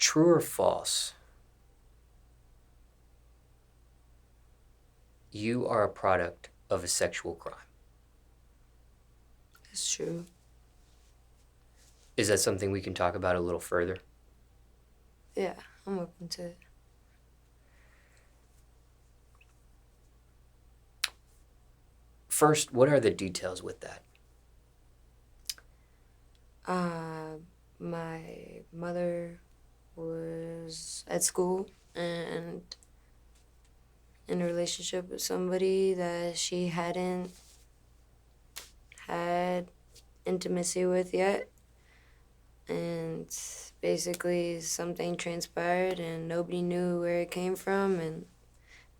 True or false? You are a product of a sexual crime. That's true. Is that something we can talk about a little further? Yeah, I'm open to it. First, what are the details with that? My mother was at school and in a relationship with somebody that she hadn't had intimacy with yet. And basically something transpired and nobody knew where it came from, and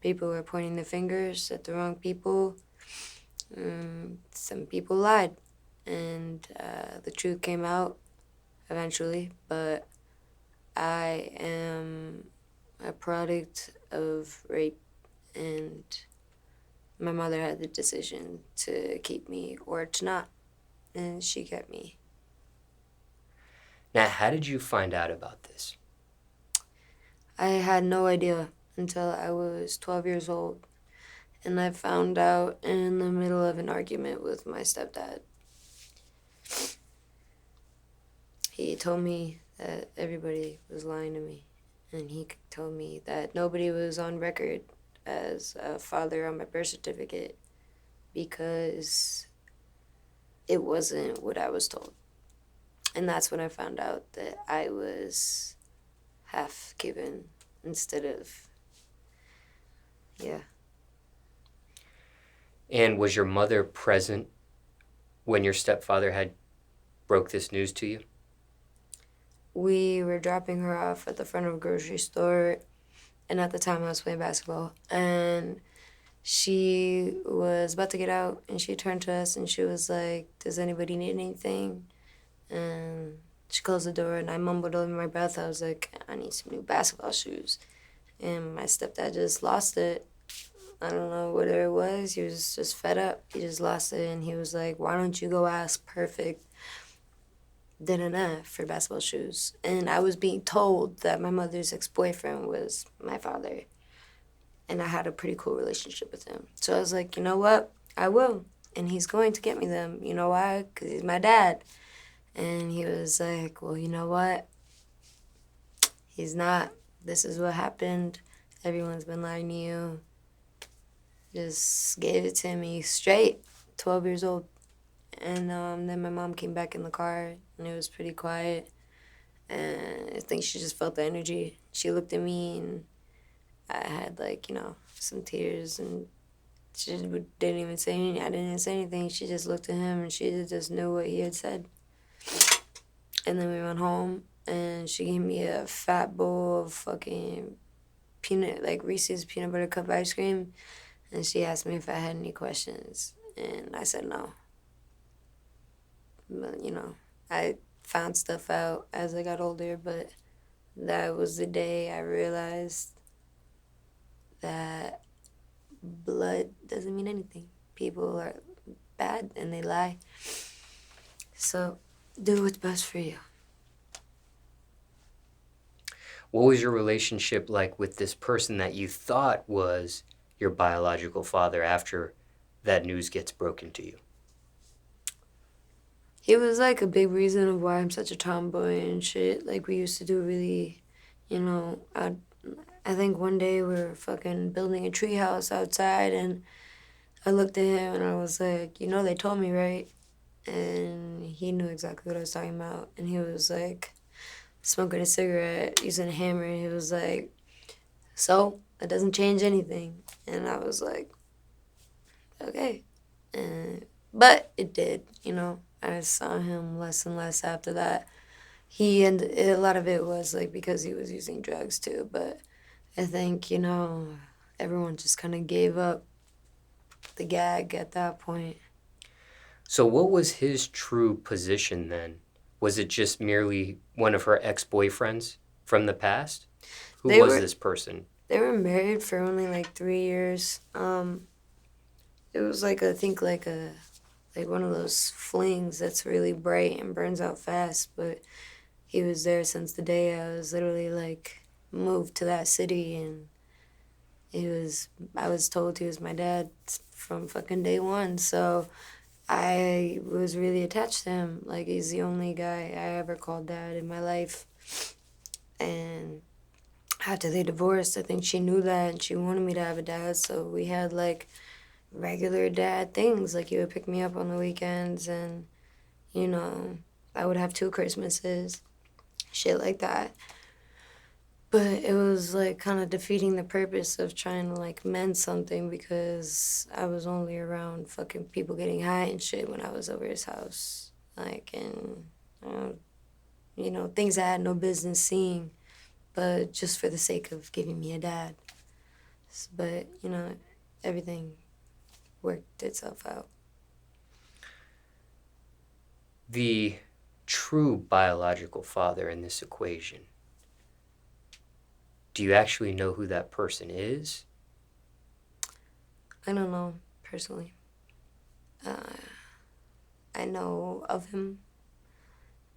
people were pointing the fingers at the wrong people. Some people lied, and the truth came out eventually, but I am a product of rape, and my mother had the decision to keep me or to not, and she kept me. Now, how did you find out about this? I had no idea until I was 12 years old, and I found out in the middle of an argument with my stepdad. He told me that everybody was lying to me, and he told me that nobody was on record as a father on my birth certificate because it wasn't what I was told. And that's when I found out that I was half Cuban instead of, yeah. And was your mother present when your stepfather had broke this news to you? We were dropping her off at the front of a grocery store, and at the time I was playing basketball, and she was about to get out, and she turned to us and she was like, "Does anybody need anything?" And she closed the door, and I mumbled under my breath. I was like, "I need some new basketball shoes." And my stepdad just lost it. I don't know what it was. He was just fed up. He just lost it, and he was like, "Why don't you go ask Perfect for basketball shoes?" And I was being told that my mother's ex-boyfriend was my father, and I had a pretty cool relationship with him. So I was like, you know what? I will. And he's going to get me them. You know why? Because he's my dad. And he was like, well, you know what? He's not. This is what happened. Everyone's been lying to you. Just gave it to me straight, 12 years old. And then my mom came back in the car, and it was pretty quiet. And I think she just felt the energy. She looked at me, and I had, like, some tears, and she didn't even say anything. I didn't even say anything. She just looked at him, and she just knew what he had said. And then we went home, and she gave me a fat bowl of fucking Reese's peanut butter cup ice cream, and she asked me if I had any questions, and I said no. But, I found stuff out as I got older, but that was the day I realized that blood doesn't mean anything. People are bad and they lie. So do what's best for you. What was your relationship like with this person that you thought was your biological father after that news gets broken to you? He was like a big reason of why I'm such a tomboy and shit. Like, we used to do really, I think one day we were fucking building a treehouse outside, and I looked at him and I was like, they told me, right? And he knew exactly what I was talking about. And he was like smoking a cigarette, using a hammer. And he was like, so it doesn't change anything. And I was like, okay. But it did, I saw him less and less after that. And a lot of it was like because he was using drugs too. But I think, everyone just kind of gave up the gag at that point. So what was his true position then? Was it just merely one of her ex-boyfriends from the past? Who was this person? They were married for only like 3 years. It was like, I think like one of those flings that's really bright and burns out fast, but he was there since the day I was literally like moved to that city, and I was told he was my dad from fucking day one. So I was really attached to him. Like, he's the only guy I ever called dad in my life. And after they divorced, I think she knew that and she wanted me to have a dad. So we had like regular dad things. Like, he would pick me up on the weekends, and, you know, I would have 2 Christmases, shit like that. But it was like kind of defeating the purpose of trying to like mend something, because I was only around fucking people getting high and shit when I was over his house. Like, and, you know, things I had no business seeing, but just for the sake of giving me a dad. But, you know, everything worked itself out. The true biological father in this equation, do you actually know who that person is? I don't know, personally. I know of him.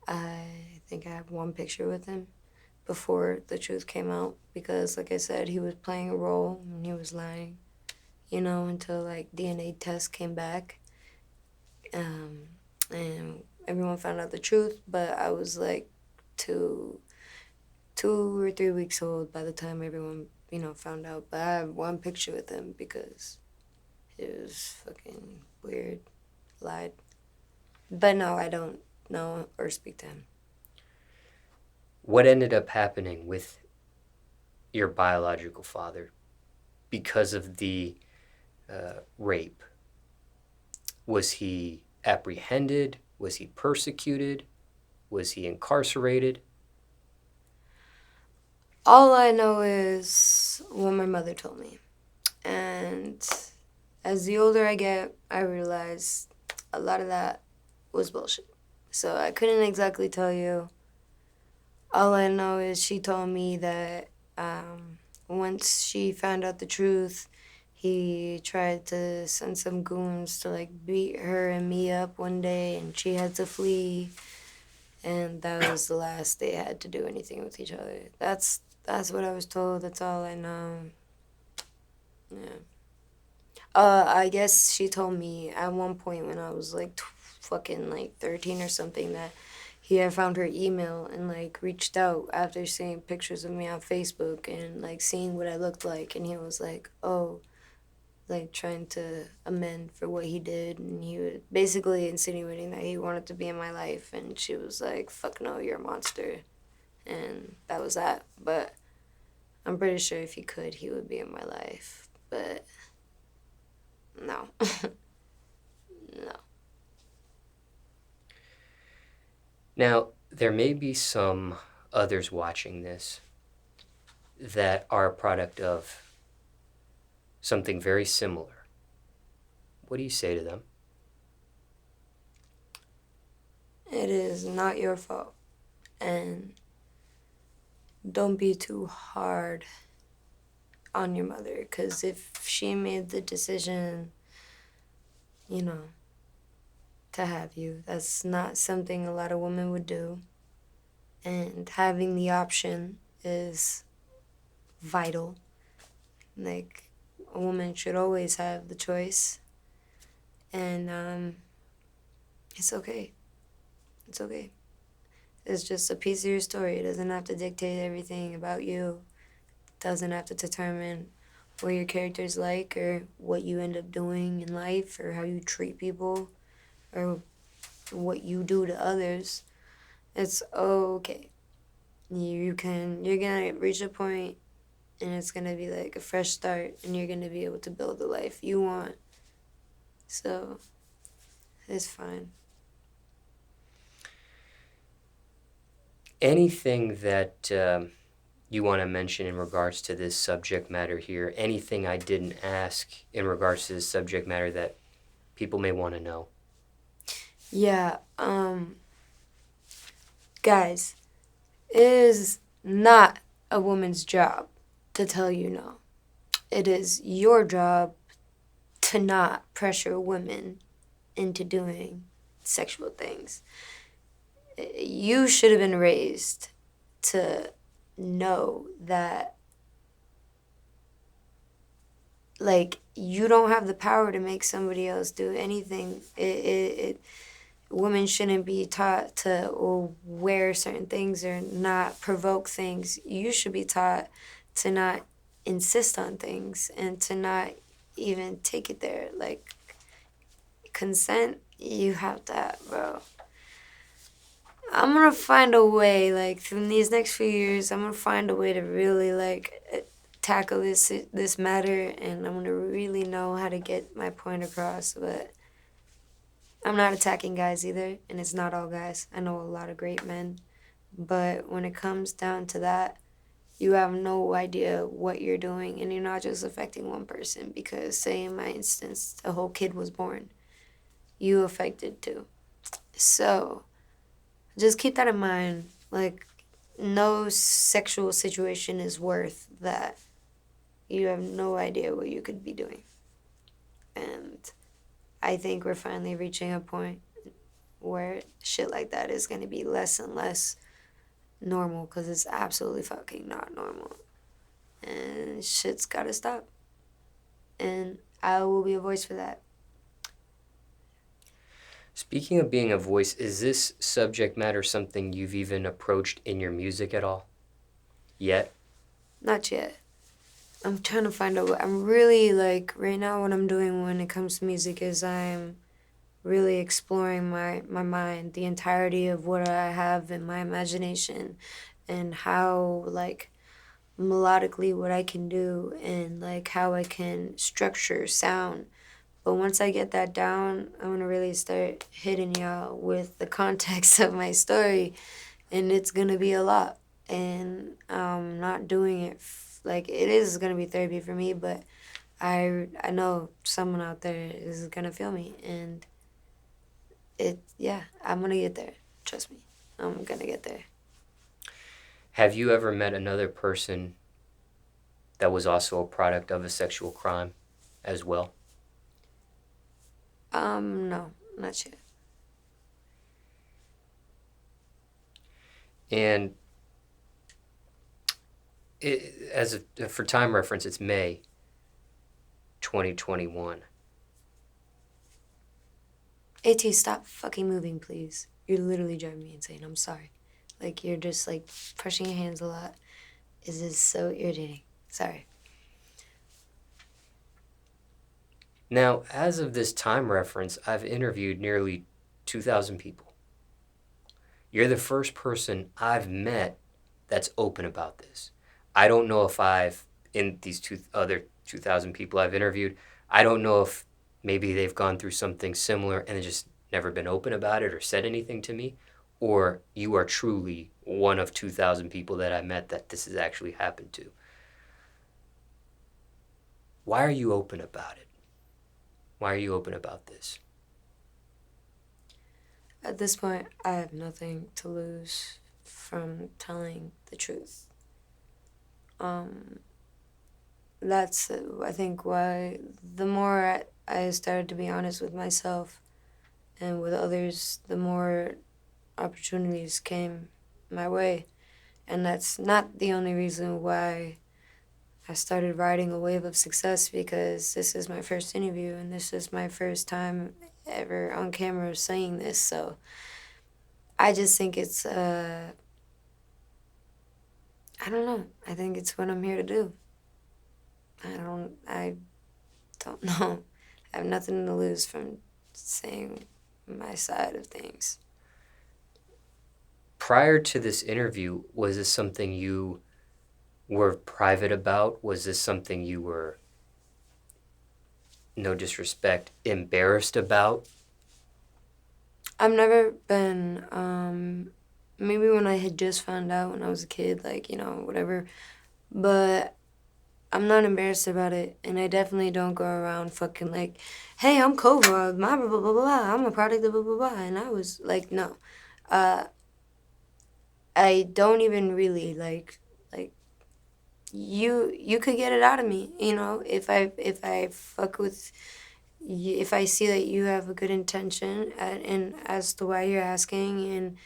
I think I have one picture with him before the truth came out, because, like I said, he was playing a role and he was lying, you know, until like DNA tests came back, and everyone found out the truth. But I was like two or 3 weeks old by the time everyone, you know, found out. But I have one picture with him because it was fucking weird. Lied. But no, I don't know or speak to him. What ended up happening with your biological father because of the rape? Was he apprehended? Was he persecuted? Was he incarcerated? All I know is what my mother told me. And as the older I get, I realize a lot of that was bullshit. So I couldn't exactly tell you. All I know is she told me that once she found out the truth, he tried to send some goons to like beat her and me up one day, and she had to flee. And that was the last they had to do anything with each other. That's what I was told. That's all I know. Yeah. I guess she told me at one point when I was like fucking like 13 or something, that he had found her email and like reached out after seeing pictures of me on Facebook and like seeing what I looked like, and he was like, oh, like trying to amend for what he did, and he was basically insinuating that he wanted to be in my life, and she was like, fuck no, you're a monster. And that was that. But I'm pretty sure if he could, he would be in my life. But no. No. Now, there may be some others watching this that are a product of something very similar. What do you say to them? It is not your fault. And don't be too hard on your mother, because if she made the decision, you know, to have you, that's not something a lot of women would do. And having the option is vital. Like, a woman should always have the choice. And it's okay. It's okay. It's just a piece of your story. It doesn't have to dictate everything about you. It doesn't have to determine what your character's like or what you end up doing in life or how you treat people or what you do to others. It's okay. You're gonna reach a point and it's gonna be like a fresh start, and you're gonna be able to build the life you want. So it's fine. Anything that you want to mention in regards to this subject matter here? Anything I didn't ask in regards to this subject matter that people may want to know? Yeah, guys, it is not a woman's job to tell you no. It is your job to not pressure women into doing sexual things. you should have been raised to know that, like, you don't have the power to make somebody else do anything. Women shouldn't be taught to wear certain things or not provoke things. You should be taught to not insist on things and to not even take it there. Like, consent, you have that, bro. I'm gonna find a way, like, through these next few years, I'm gonna find a way to really, like, tackle this matter, and I'm gonna really know how to get my point across. But I'm not attacking guys either, and it's not all guys. I know a lot of great men, but when it comes down to that, you have no idea what you're doing, and you're not just affecting one person, because, say in my instance, a whole kid was born. You affected too. So just keep that in mind. Like, no sexual situation is worth that. You have no idea what you could be doing. And I think we're finally reaching a point where shit like that is going to be less and less normal, because it's absolutely fucking not normal. And shit's got to stop. And I will be a voice for that. Speaking of being a voice, is this subject matter something you've even approached in your music at all? Yet? Not yet. I'm trying to find out. I'm really, like, right now what I'm doing when it comes to music is I'm really exploring my mind, the entirety of what I have in my imagination, and how, like, melodically what I can do, and, like, how I can structure sound. But once I get that down, I'm gonna really start hitting y'all with the context of my story, and it's gonna be a lot. And I'm not doing it like, it is gonna be therapy for me, but I know someone out there is gonna feel me, and I'm gonna get there. Trust me, I'm gonna get there. Have you ever met another person that was also a product of a sexual crime as well? No, not yet. And for time reference, it's May 2021. AT, stop fucking moving, please. You're literally driving me insane. I'm sorry. Like, you're just, like, pushing your hands a lot. This is so irritating. Sorry. Now, as of this time reference, I've interviewed nearly 2,000 people. You're the first person I've met that's open about this. I don't know if in these other 2,000 people I've interviewed, I don't know if maybe they've gone through something similar and just never been open about it or said anything to me, or you are truly one of 2,000 people that I met that this has actually happened to. Why are you open about it? Why are you open about this? At this point, I have nothing to lose from telling the truth. That's, I think, why the more I started to be honest with myself and with others, the more opportunities came my way. And that's not the only reason why I started riding a wave of success, because this is my first interview and this is my first time ever on camera saying this. So I just think it's, I don't know. I think it's what I'm here to do. I don't know. I have nothing to lose from saying my side of things. Prior to this interview, was this something you were private about? Was this something you were, no disrespect, embarrassed about? I've never been, maybe when I had just found out when I was a kid, like, whatever. But I'm not embarrassed about it, and I definitely don't go around fucking like, hey, I'm Kova, blah, blah, blah, blah, blah, I'm a product of blah, blah, blah, and I was like, no. I don't even really, like, you could get it out of me, if I fuck with you, if I see that you have a good intention and as to why you're asking, and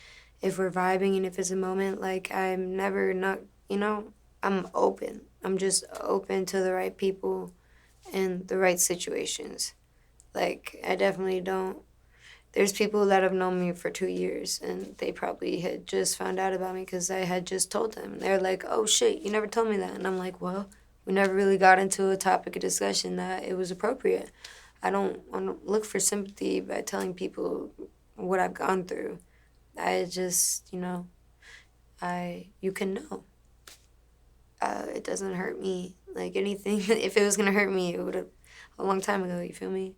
if we're vibing and if it's a moment, like, I'm never not, I'm open. I'm just open to the right people and the right situations. Like, I definitely don't. There's people that have known me for 2 years, and they probably had just found out about me because I had just told them. They're like, oh shit, you never told me that. And I'm like, well, we never really got into a topic of discussion that it was appropriate. I don't want to look for sympathy by telling people what I've gone through. I just, you can know. It doesn't hurt me. Like anything, if it was gonna hurt me, it would have a long time ago. You feel me?